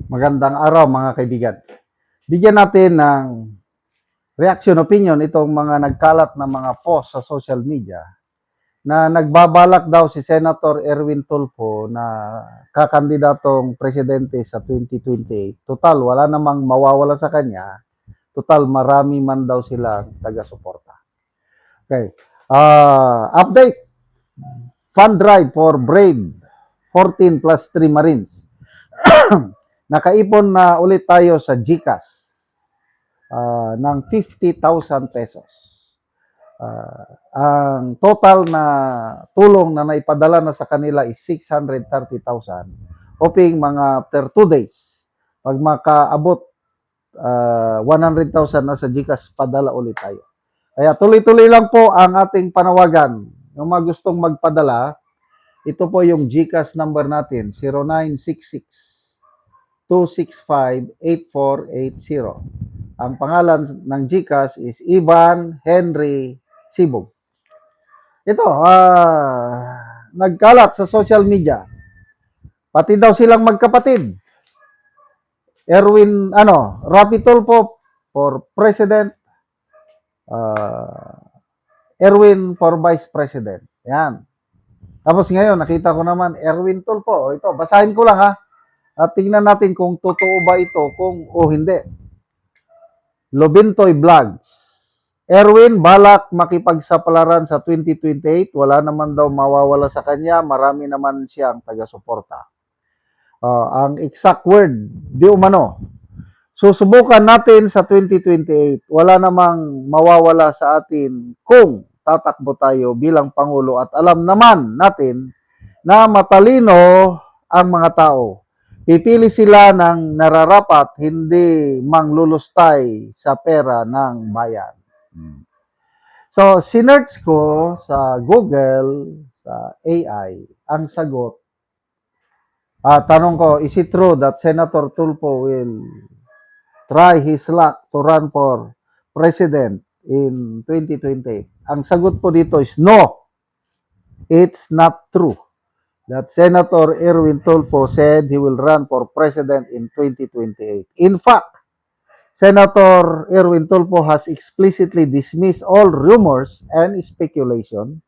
Magandang araw mga kaibigan. Bigyan natin ng reaction opinion itong mga nagkalat na mga post sa social media na nagbabalak daw si Senator Erwin Tulfo na kakandidatong presidente sa 2028. Total, wala namang mawawala sa kanya. Total, marami man daw silang taga-suporta. Okay. Update. Fund drive for Brave 14 plus 3 Marines. Nakaipon na ulit tayo sa GCash ng 50,000 pesos. Ang total na tulong na naipadala na sa kanila is 630,000. Hoping mga after 2 days, pag makaabot 100,000 na sa GCash, padala ulit tayo. Kaya tuloy-tuloy lang po ang ating panawagan. Yung mga gustong magpadala, ito po yung GCash number natin, 0966 265-8480. Ang pangalan ng GCash is Ivan Henry Sibog. Ito, nagkalat sa social media. Pati daw silang magkapatid. Rapi Tulfo for President, Erwin for Vice President. Yan. Tapos ngayon, nakita ko naman, Erwin Tulfo. Ito, basahin ko lang ha. At tingnan natin kung totoo ba ito, kung hindi. Lobintoy Vlogs. Erwin, balak makipagsapalaran sa 2028. Wala naman daw mawawala sa kanya. Marami naman siyang taga-suporta. Ang exact word, di umano. Susubukan natin sa 2028. Wala namang mawawala sa atin kung tatakbo tayo bilang Pangulo. At alam naman natin na matalino ang mga tao. Pipili sila ng nararapat, hindi manglulustay sa pera ng bayan. So, sinearch ko sa Google, sa AI, ang sagot. Tanong ko, is it true that Senator Tulfo will try his luck to run for president in 2028? Ang sagot po dito is no, it's not true that Senator Erwin Tulfo said he will run for president in 2028. In fact, Senator Erwin Tulfo has explicitly dismissed all rumors and speculation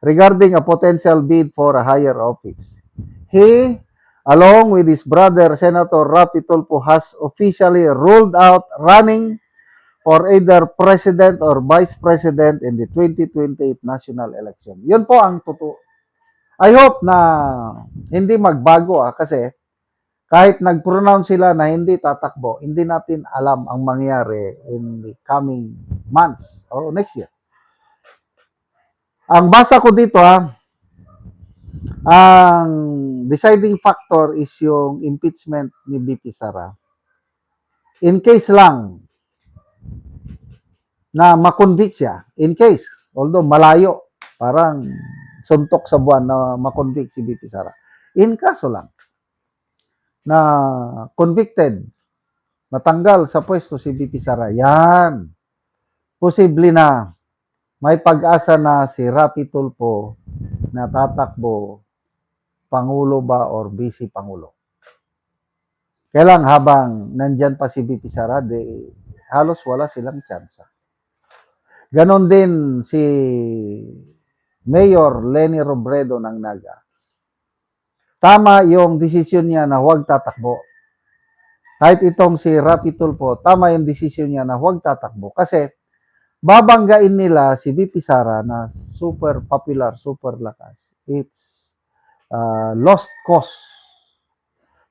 regarding a potential bid for a higher office. He, along with his brother Senator Rapi Tulfo, has officially ruled out running for either president or vice president in the 2028 national election. Yun po ang totoo. I hope na hindi magbago kasi kahit nag-pronounce sila na hindi tatakbo, hindi natin alam ang mangyari in the coming months or next year. Ang basa ko dito ang deciding factor is yung impeachment ni BP Sara. In case lang na makonvict siya, in case, although malayo, parang suntok sa buwan na makonvict si BP Sara. In kaso lang na convicted, matanggal sa pwesto si BP Sara, yan, posible na may pag-asa na si Rapi Tulfo na tatakbo Pangulo ba or Vice Pangulo. Kailang habang nandyan pa si BP Sara, halos wala silang tsansa. Ganon din si Mayor Leni Robredo ng Naga. Tama yung desisyon niya na huwag tatakbo. Kahit itong si Rapi Tulfo, tama yung desisyon niya na huwag tatakbo. Kasi babanggain nila si BP Sara na super popular, super lakas. It's lost cause.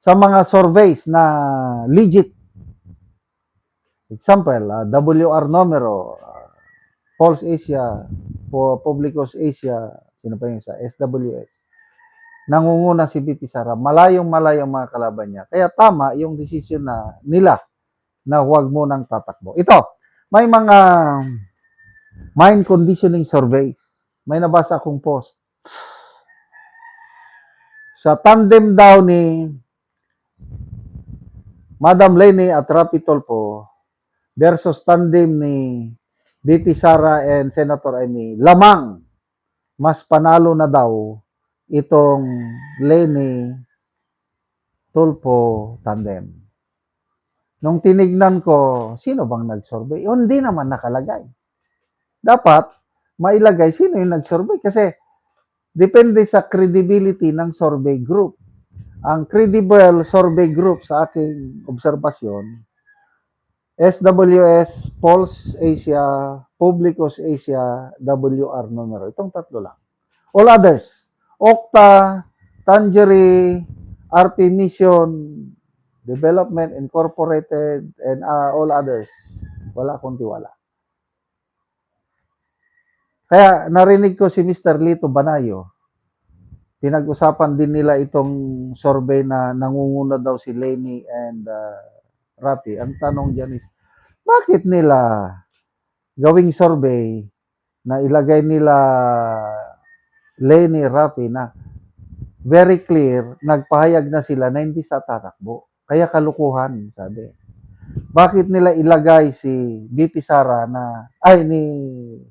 Sa mga surveys na legit. Example, WR Numero, Pulse Asia, Publicos Asia, sino pa yung isa? SWS. Nangunguna si BP Sara, malayong-malayo mga kalaban niya. Kaya tama yung desisyon na nila na huwag mo nang tatakbo. Ito, may mga mind conditioning surveys. May nabasa akong post. Sa tandem daw ni Madam Leni at Rapi Tulfo versus tandem ni BP Sara and Senator Amy, lamang mas panalo na daw itong Leni Tulfo tandem. Nung tinignan ko, sino bang nag-survey? Hindi naman nakalagay. Dapat, mailagay sino yung nag-survey kasi depende sa credibility ng survey group. Ang credible survey group sa aking obserbasyon, SWS, Pulse Asia, Publicus Asia, WR Numero. Itong tatlo lang. All others, Okta, Tangery, RP Mission, Development Incorporated, and all others, wala akong tiwala. Kaya narinig ko si Mr. Lito Banayo, pinag-usapan din nila itong survey na nangunguna daw si Lenny and Rapi. Ang tanong dyan is, bakit nila gawing survey na ilagay nila Lenny, Rapi na very clear, nagpahayag na sila na hindi sa tatakbo. Kaya kalukuhan, sabi. Bakit nila ilagay si BP Sara ni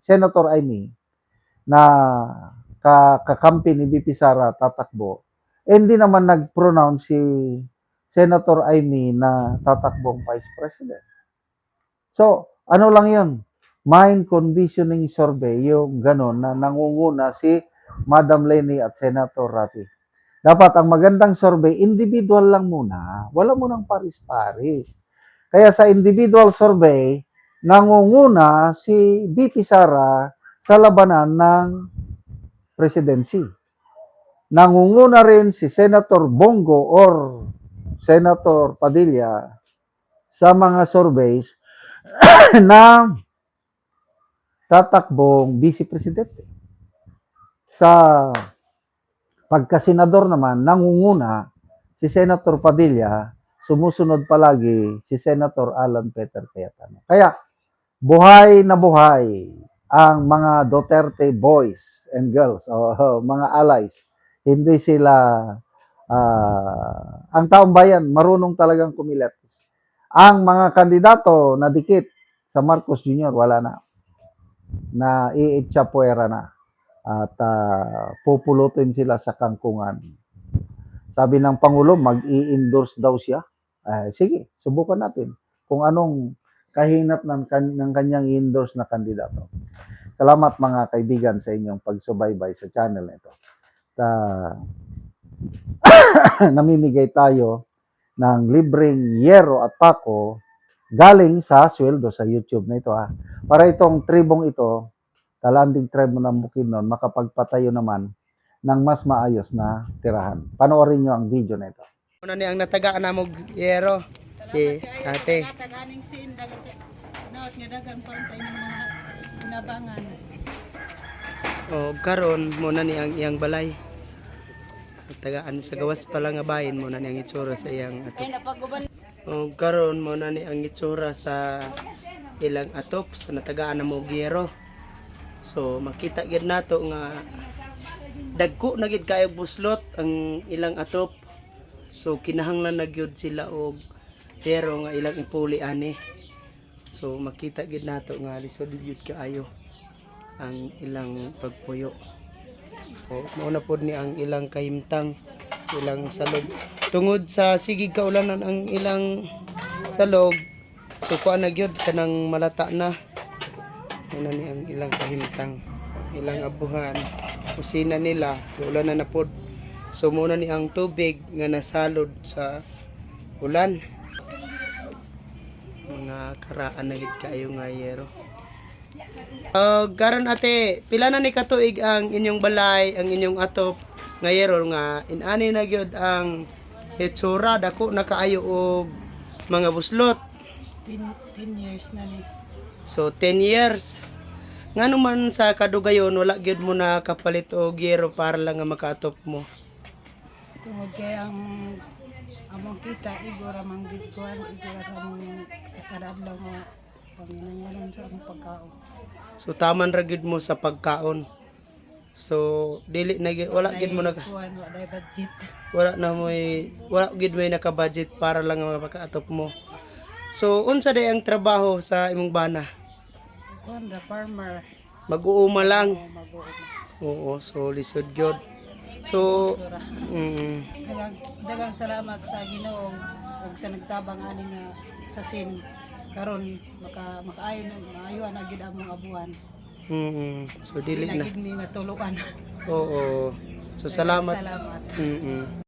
Senator Amy na kakampi ni BP Sara tatakbo? Hindi naman nag-pronounce si Senator Amy na tatakbong Vice President. So, ano lang yun? Mind conditioning survey, yung gano'n na nangunguna si Madam Lenny at Senator Rafi. Dapat ang magandang survey, individual lang muna. Wala mo nang paris-paris. Kaya sa individual survey, nangunguna si BP Sara sa labanan ng presidency. Nangunguna rin si Senator Bongo or Senator Padilla sa mga surveys na tatakbong vice presidente. Sa pagkasenador naman, nangunguna si Senator Padilla, sumusunod palagi si Senator Alan Peter Cayetano. Kaya, buhay na buhay ang mga Duterte boys and girls, o mga allies. Hindi sila, ang taong bayan, marunong talagang kumilatis. Ang mga kandidato na dikit sa Marcos Jr., wala na. Na iitsapuera na. At pupulutin sila sa kangkungan. Sabi ng Pangulo, mag-i-endorse daw siya. Sige, subukan natin kung anong kahinat ng kanyang endorse na kandidato. Salamat mga kaibigan sa inyong pagsubaybay sa channel nito. Namimigay tayo ng libreng yero at pako galing sa sweldo sa YouTube na ito. Para itong tribong ito, Talanding tribe mo ng Bukidnon, makapagpatayo naman ng mas maayos na tirahan. Panoorin nyo ang video na ito. Ano ni ang natagaan na mo yero? Si ate. Nataganing sin dagat nga dagan pantay ng mga inabangan. O karon mo na ni ang iyang balay. Sa tagaan sa gawas pa lang nga bahin mo na ni ang itsura sa iyang atop. O karon mo na ni ang itsura sa ilang atop sa natagaan na mo yero. So makita gid nato nga dagko na gid kayo buslot ang ilang atop. So kinahanglan na gyud sila og pero nga ilang ipuli ani. So makita gid nato nga lisod gyud kaayo ang ilang pagpuyo. O mao na pod ni ang ilang kahimtang sa ilang salog. Tungod sa sigig kaulanan ang ilang salog, so kuan na gyud kanang malata na. Ano ni ang ilang kahimtang, ilang abuhan, kusina nila, ulan na napod. So muna ni ang tubig nga nasalod sa ulan. Mga karaan na gid kayo nga yero. Karon ate, pila na ni katuig ang inyong balay, ang inyong atop nga yero nga inani na gyud ang hitsura dako na kaayo og mga buslot. 10 years na ni. So 10 years. Nga naman sa kadugayon wala gyud mo na kapalit og yero para lang nga makaatop mo. Tungod kay ang among kita igora mang bitkuan igora sa among kadadlaw nga panginahanglan sa among pagkaon. So taman ra gyud mo sa pagkaon. So dili na wala gyud mo na kuan wala budget. wala gyud may naka-budget para lang nga makaatop mo. So unsa day ang trabaho sa imong bana? Kuan the farmer Mag-uuma lang. mag-uuma. Oo, so lisod gyud. So Dagang salamat sa Ginoo ug sa nagtabang ani nga sa sin karon makaayo na maayo na gid ang mga buwan. So dili na. Gid mi matulukan. Oo. So salamat. Salamat. Mm.